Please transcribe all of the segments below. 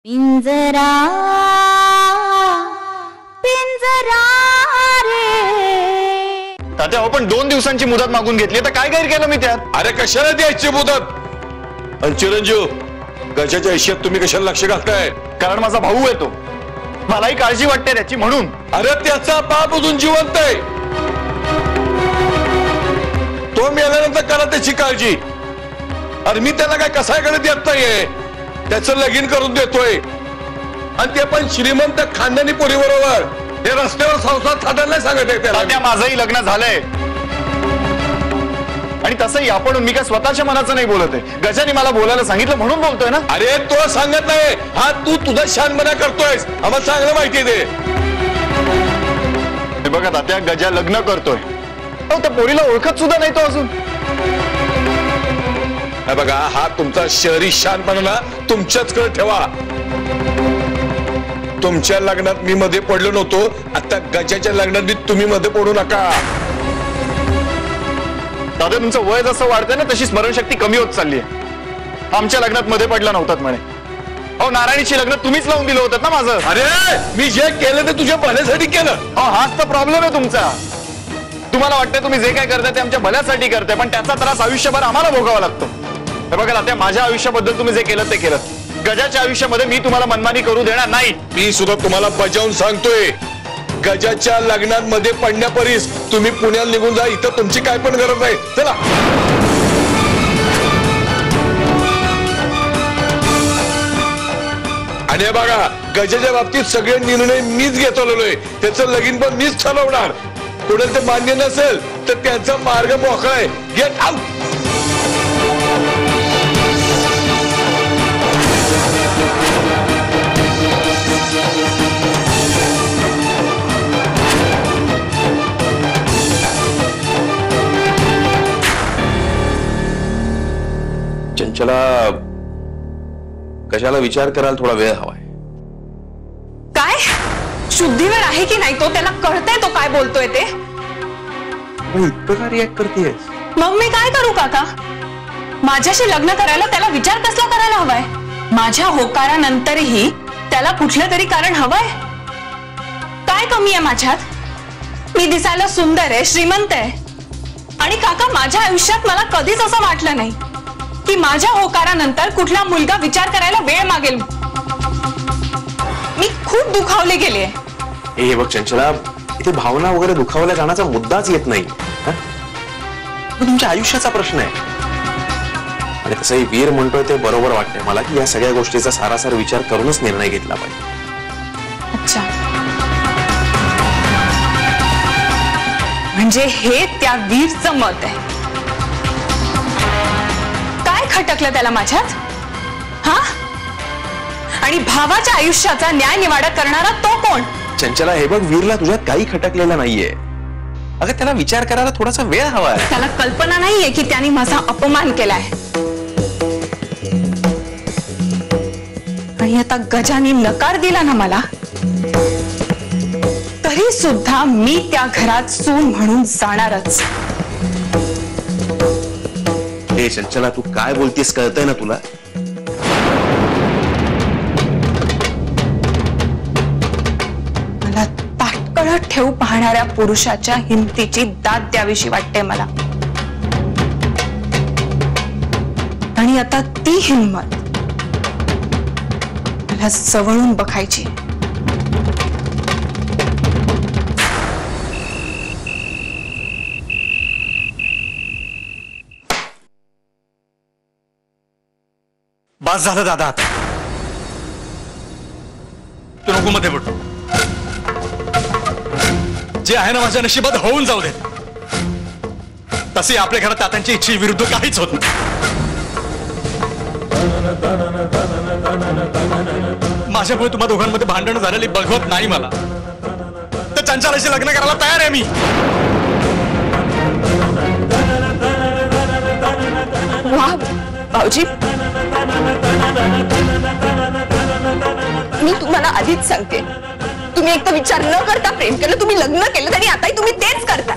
पिंजरा पिंजरा रे तात्या, पण 2 दिवसांची मुदत मागून घेतली तर काय गैर केलं मी त्यात? अरे कशाला द्यायची मुदत? आणि चिरंजीव, गजाच्या आयुष्यात तुम्ही कशाला लक्ष घालताय? कारण माझा भाऊ येतो, मलाही काळजी वाटते त्याची म्हणून. अरे त्याचा बाप अजून जिवंत आहे, तो मेल्यानंतर करा त्याची काळजी. अरे मी त्याला काय कसायकडे देत नाहीये, त्याचं लगीन करून देतोय, आणि ते पण श्रीमंत खानदानी पोरी बरोबर. हे रस्त्यावर संसार थाटायला नाही सांगत आहे त्याला. त्या माझंही लग्न झालंय, आणि तसंही आपण मी काय स्वतःच्या मनाचं नाही बोलत आहे. गजाने मला बोलायला सांगितलं म्हणून बोलतोय ना. अरे तो सांगत नाही, हा तू तुझा शानपणा करतोयस, आम्हाला चांगलं माहिती दे. हे बघा तात्या, गजा लग्न करतोय, त्या पोरीला ओळखत सुद्धा नाही तो अजून. बघा, हा तुमचा शहरी शानपणा तुमच्याचकडे ठेवा. तुमच्या लग्नात मी मध्ये पडलो नव्हतो, आता गजाच्या लग्नात मी तुम्ही मध्ये पडू नका. दादा, तुमचं वय जसं वाढतंय ना तशी स्मरणशक्ती कमी होत चालली आहे. आमच्या लग्नात मध्ये पडला नव्हतात म्हणे. अहो, नारायणीची लग्न तुम्हीच लावून दिलं होतं ना माझं. अरे मी जे केलं ते तुझ्या भल्यासाठी केलं. हाच तर प्रॉब्लेम आहे तुमचा. तुम्हाला वाटतं तुम्ही जे काय करताय ते आमच्या भल्यासाठी करताय, पण त्याचा त्रास आयुष्यभर आम्हाला भोगावा लागतो. हे बघा तात्या, माझ्या आयुष्याबद्दल तुम्ही जे केलं ते केलं. गजाच्या आयुष्यामध्ये मी तुम्हाला मनमानी करू देणार नाही. मी सुद्धा तुम्हाला बजावून सांगतोय, गजाच्या लग्नात मध्ये पडण्यापरीस तुम्ही पुण्याला निघून जा, इथं तुमची काय पण गरज नाही. चला. आणि बघा, गजाच्या बाबतीत सगळे निर्णय मीच घेतलेलोय, त्याचं लगीन पण मीच ठरवणार. कोणाला ते मान्य नसेल तर त्यांचा मार्ग मोकळा आहे. Get out. चंचला, कशाला विचार करायला थोडा वेळ हवाय. काय शुद्धीवर आहे की नाही तो? त्याला कळतंय तो काय बोलतोय ते? इतकं का रिॲक्ट करतेस? मग मी काय करू काका? माझ्याशी लग्न करायला त्याला विचार कसला करायला हवाय? माझ्या होकारानंतरही त्याला कुठलं तरी कारण हवंय. काय कमी आहे माझ्यात? मी दिसायला सुंदर आहे, श्रीमंत आहे, आणि काका माझ्या आयुष्यात मला कधीच असं वाटलं नाही की माझ्या होकारानंतर कुठला मुलगा विचार करायला वेळ मागेल. मी खूप दुखावले गेले. हे बघ चंचला, इथे भावना वगैरे दुखावल्या जाण्याचा मुद्दाच येत नाही. तुमच्या आयुष्याचा प्रश्न आहे. आणि तसंही वीर म्हणतोय ते बरोबर वाटतंय मला की या सगळ्या गोष्टीचा सारासार विचार करूनच निर्णय घेतला पाहिजे. अच्छा, म्हणजे हे त्या वीरचं मत आहे. काय खटकलं त्याला माझ्यात? हा? आणि भावाच्या आयुष्याचा न्याय निवाडा करणारा तो कोण? चंचला, हे बघ, वीरला तुझ्यात काही खटकलेलं नाहीये. अगं, त्याला विचार करायला थोडासा वेळ हवाय. त्याला कल्पना नाहीये की त्याने माझा अपमान केलाय. आणि आता गजाने नकार दिला ना मला, तरी सुद्धा मी त्या घरात सून म्हणून जाणारच. हे चंचला, तू काय बोलतेस कळतंय ना तुला? मला ताटकळत ठेवू पाहणाऱ्या पुरुषाच्या हिमतीची दाद द्यावीशी वाटते मला. आणि आता ती हिंमत मला जवळून बघायची. बस झालं दादा, आता तू नको मध्ये पडतो. जे आहे ना माझ्या नशिबात होऊन जाऊ दे. तसे आपल्या घरात तात्यांच्या इच्छेविरुद्ध काहीच होत नाही. माझ्यामुळे तुम्हा दोघांमध्ये भांडण झालेली बघवत नाही मला. तर चंचलाशी लग्न करायला तयार आहे मी. वा भाऊजी, मी तुम्हाला आधीच सांगते, तुम्ही एक तर विचार न करता प्रेम केलं, तुम्ही लग्न केलं, आणि आताही तुम्ही तेच करता.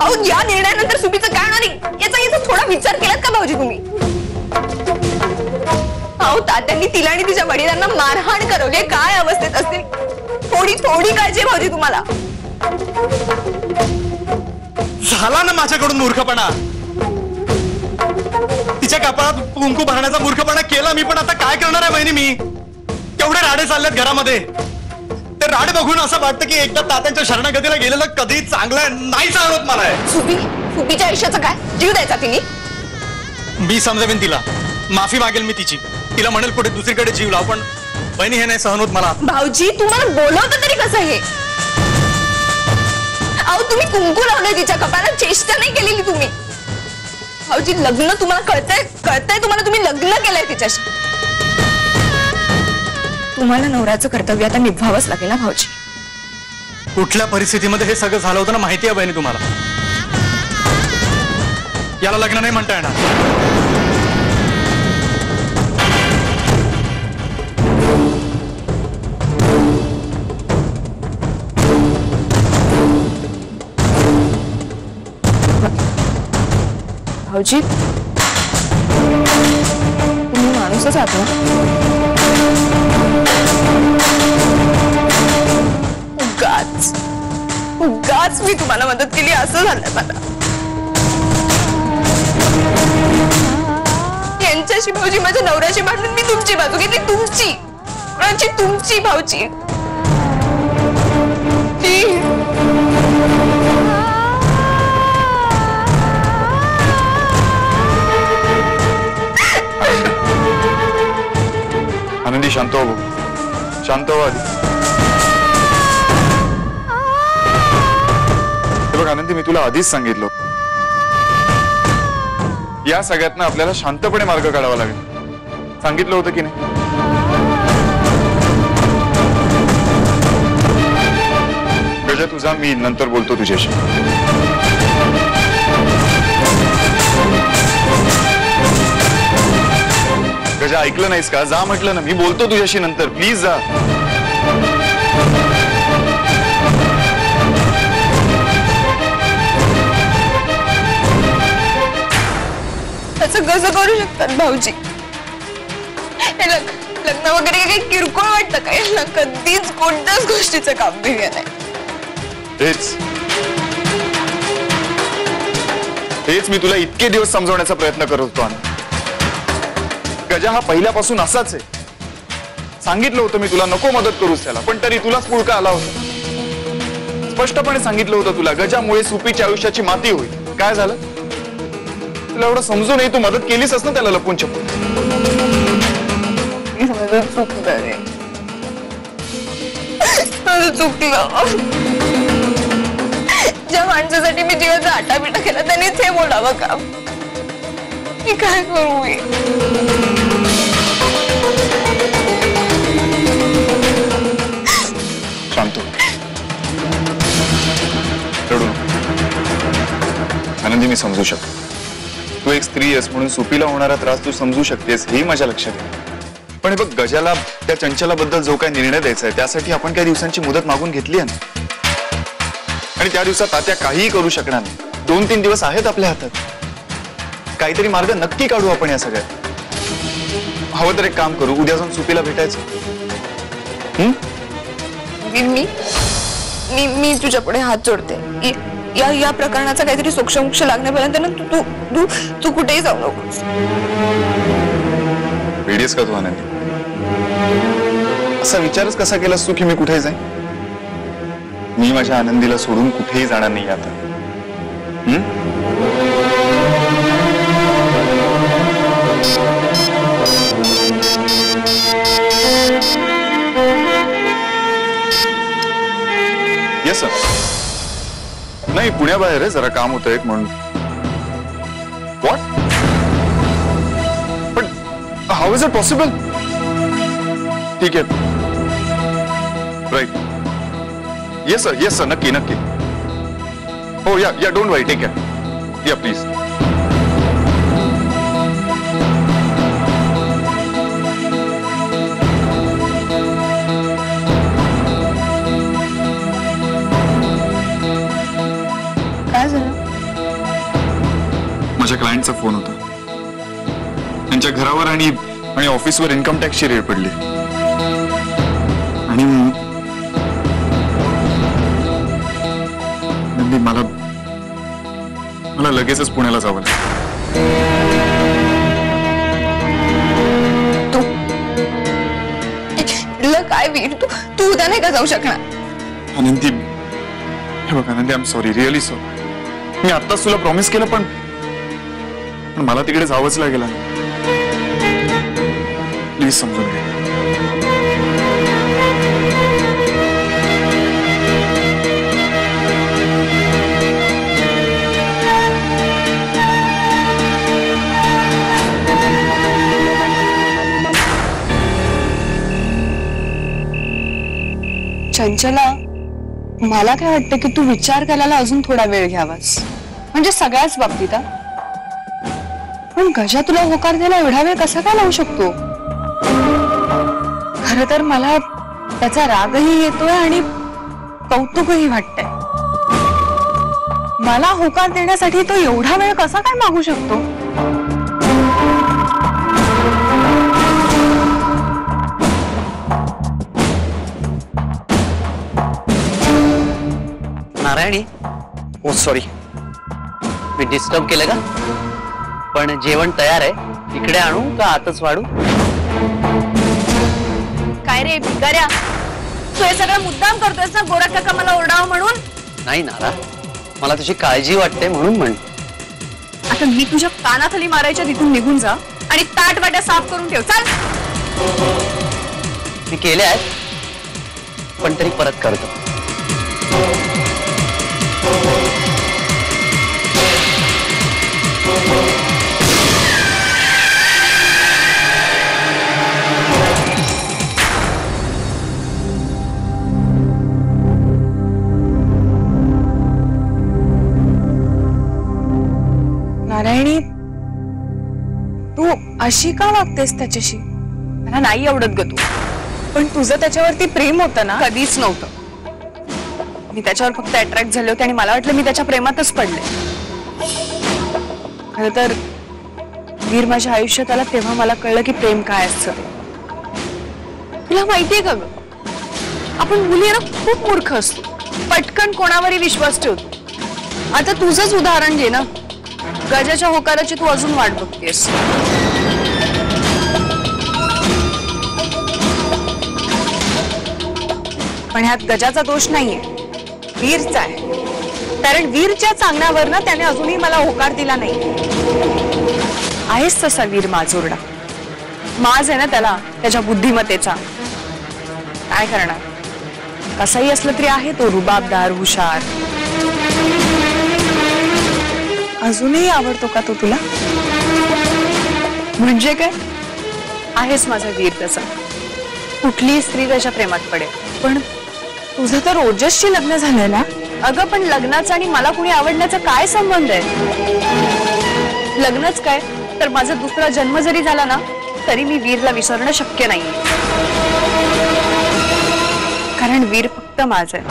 अहो, या निर्णयानंतर सुबीचं काय होणार याचा थोडा विचार केलात का भाऊजी तुम्ही? अहो तात्यांनी तिला आणि तिच्या वडिलांना मारहाण करवली, काय अवस्थेत असतील थोडी थोडी काळजी भाऊजी तुम्हाला. झाला ना माझ्याकडून मूर्खपणा. तिच्या कपाळात कुंकू भरण्याचा मूर्खपणा केला मी, पण आता काय करणार आहे बहिणी मी. केवढे राडे चाललेत घरामध्ये. ते राडे बघून असं वाटतं की एकदा तात्यांच्या शरणागतीला गेलेलं कधी चांगलं नाही जाणवत मला. सुपीच्या आयुष्याचं काय, जीव द्यायचा तिने. मी समजावीन तिला, माफी मागेल मी तिची. तिला म्हणेल पुढे दुसरीकडे जीव लाव, पण बहिणी हे नाही सहन होत मला. भाऊजी तुम्हाला बोलवतं तरी कसं हे. अहो तुम्ही कुंकू लावलंय तिच्या कपाळात, चेष्टा नाही केलेली तुम्ही. भाऊजी लग्न तुम्हाला कळतंय तुम्हाला, तुम्ही लग्न केलंय तिच्याशी. तुम्हाला नवऱ्याचं कर्तव्य आता निभावंच लागेल ना भाऊजी. कुठल्या परिस्थितीमध्ये हे सगळं झालं होतं ना माहिती आहे बहिणी तुम्हाला. याला लग्न नाही म्हणता येणार. भाऊजी तुम्ही माणूसच आहात ना. उगाच मी तुम्हाला मदत केली असं झालंय मला. यांच्याशी भाऊजी माझ्या नवऱ्याशी भांडून मी तुमची बाजू घेतली. तुमची भाऊजी. आनंदी शांत हो, शांत हो आधी. बघ आनंदी, मी तुला आधीच सांगितलं या सगळ्यातनं आपल्याला शांतपणे मार्ग काढावा लागेल. सांगितलं होतं की नाही. गजा तुझा, मी नंतर बोलतो तुझ्याशी. गजा ऐकलं नाहीस का? जा म्हटलं ना, मी बोलतो तुझ्याशी नंतर. प्लीज जा. असं कसं करू शकतात भाऊजी? हे लग्न वगैरे काही किरकोळ वाटतं का? यांना कधीच कोणत्याच गोष्टीचं गांभीर्य नाही. तेच मी तुला इतके दिवस समजवण्याचा प्रयत्न करत होतो. गजा हा पहिल्यापासून असाच आहे. सांगितलं होतं मी तुला, नको मदत करूच त्याला, पण तरी तुलाच पुळका आला होता. स्पष्टपणे सांगितलं होतं तुला, गजामुळे सुपीच्या आयुष्याची माती होईल. काय झालं? तुला एवढं समजूनही तू मदत केलीस ना त्याला लपून छपून. चुकलं. ज्या माणसासाठी मी जीवाचा आटापिटा केला त्यांनीच हे बोलावं का? मी काय करू? शांत रडू नको. आनंदी, मी समजू शकतो. तू एक स्त्री आहेस म्हणून सुपीला होणारा त्रास तू समजू शकतेस, हे माझ्या लक्षात आहे. पण हे बघ, गजाला त्या चंचलाबद्दल जो काही निर्णय द्यायचा आहे त्यासाठी आपण काही दिवसांची मुदत मागून घेतली आहे ना. आणि त्या दिवसात तात्या काहीही करू शकणार नाही. 2-3 दिवस आहेत आपल्या हातात. काहीतरी मार्ग नक्की काढू आपण या सगळ्यात. हवं तर एक काम करू, उद्या जाऊन सुपीला भेटायचं. मी तुझ्या पुढे हात जोडते. या प्रकरणाचा काहीतरी सोक्षमोक्ष लागण्यापर्यंत ना तू कुठेही जाऊ नकोस. वेडीस का तू आनंदी? असा विचारच कसा केलास तू की मी कुठे जाईन? मी माझ्या आनंदीला सोडून कुठेही जाणार नाही आता. Yes sir. नाही, पुण्याबाहेर आहे, जरा काम होतं एक म्हणून. व्हॉट? पण हाऊ इज इट पॉसिबल? ठीक आहे. राईट. येस सर, नक्की नक्की. हो या डोंट वरी, टेक केअर. या प्लीज. काय झालं? माझ्या क्लायंटचा फोन होता. त्यांच्या घरावर आणि आणि ऑफिसवर इन्कम टॅक्सची रेड पडली आणि मला मला लगेचच पुण्याला जावं लागलं. काय वीर, तू उद्या नाही का जाऊ शकणार? आनंदी, हे बघ Anandi, I am sorry, really sorry. मी आत्ताच तुला प्रॉमिस केलं पण मला तिकडे जावंच लागेल. प्लीज समजून घे. चंचला, मला काय वाटतं की तू विचार करायला अजून थोडा वेळ घ्यावास, म्हणजे सगळ्याच बाबतीत. पण गजा तुला होकार द्यायला एवढा वेळ कसा काय लावू शकतो? खरं तर मला त्याचा रागही येतोय आणि कौतुकही वाटतंय. मला होकार देण्यासाठी तो एवढा वेळ कसा काय मागू शकतो? नारायणी, ओ सॉरी, मी डिस्टर्ब केलं का? पण जेवण तयार आहे, इकडे आणू का आतच वाढू? काय रे भिकाऱ्या, तू हे सगळं मुद्दाम करतोयस ना गोरा काका मला ओरडावं म्हणून? नाही नारा, मला तुझी काळजी वाटते म्हणून म्हण. आता मी तुझ्या कानाखाली मारायच्या तिथून निघून जा आणि ताट वाट्या साफ करून ठेव. चाल. मी केले आहेत पण तरी परत करतो. नारायणी, तू अशी का वागतेस त्याच्याशी? मला नाही आवडत ग तू. पण तुझं त्याच्यावरती प्रेम होतं ना? कधीच नव्हतं. मी त्याच्यावर फक्त अट्रॅक्ट झाले होते आणि मला वाटलं मी त्याच्या प्रेमातच पडले. खरं तर वीर माझ्या आयुष्यात आला तेव्हा मला कळलं की प्रेम काय असतं ते. तुला माहितीये का ग, आपण मुली ना खूप मूर्ख असतो, पटकन कोणावरही विश्वास ठेवतो. आता तुझंच उदाहरण घे ना, गजाच्या होकाराची तू अजून वाट बघतेस. पण ह्यात गजाचा दोष नाहीये, वीरचा आहे. कारण वीरच्या सांगण्यावरनं त्याने अजूनही मला होकार दिला नाही. आहेच तसा वीर माजोरडा. माज आहे ना त्याला त्याच्या बुद्धिमत्तेचा. काय करणार, कसाही असलं तरी आहे तो रुबाबदार, हुशार. अजूनही आवडतो का तो तुला? म्हणजे काय, आहेस माझा वीर तसा. कुठलीही स्त्री त्याच्या प्रेमात पडेल. पण तुझं तर ओजसशी लग्न झालंय ना? अगं पण लग्नाचा आणि मला कुणी आवडण्याचा काय संबंध आहे? लग्नच काय तर माझा दुसरा जन्म जरी झाला ना तरी मी वीरला विसरणं शक्य नाही. कारण वीर फक्त माझं आहे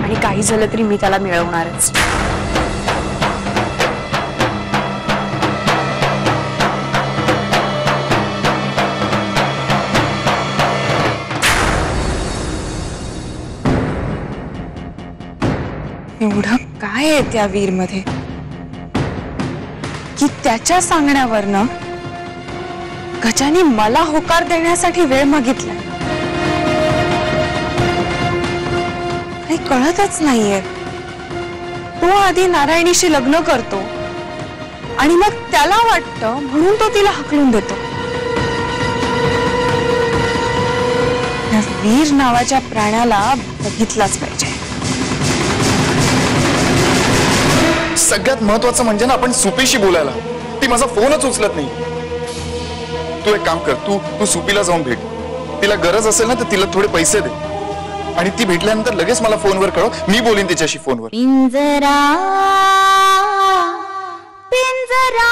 आणि काही झालं तरी मी त्याला मिळवणारच. एवढं काय आहे त्या वीर मध्ये की त्याच्या सांगण्यावरनं गजाने मला होकार देण्यासाठी वेळ मागितला. काही कळतच नाहीये. तो आधी नारायणीशी लग्न करतो आणि मग त्याला वाटतं म्हणून तो तिला हकलून देतो. या वीर नावाच्या प्राण्याला बघितलाच पाहिजे. सगळ्यात महत्वाचं म्हणजे ना, आपण सुपीशी बोलायला. ती माझा फोनच उचलत नाही. तू एक काम कर, तू सुपीला जाऊन भेट. तिला गरज असेल ना तर तिला थोडे पैसे दे आणि ती भेटल्यानंतर लगेच मला फोनवर कळव. मी बोलीन तिच्याशी फोनवर. पिंजरा पिंजरा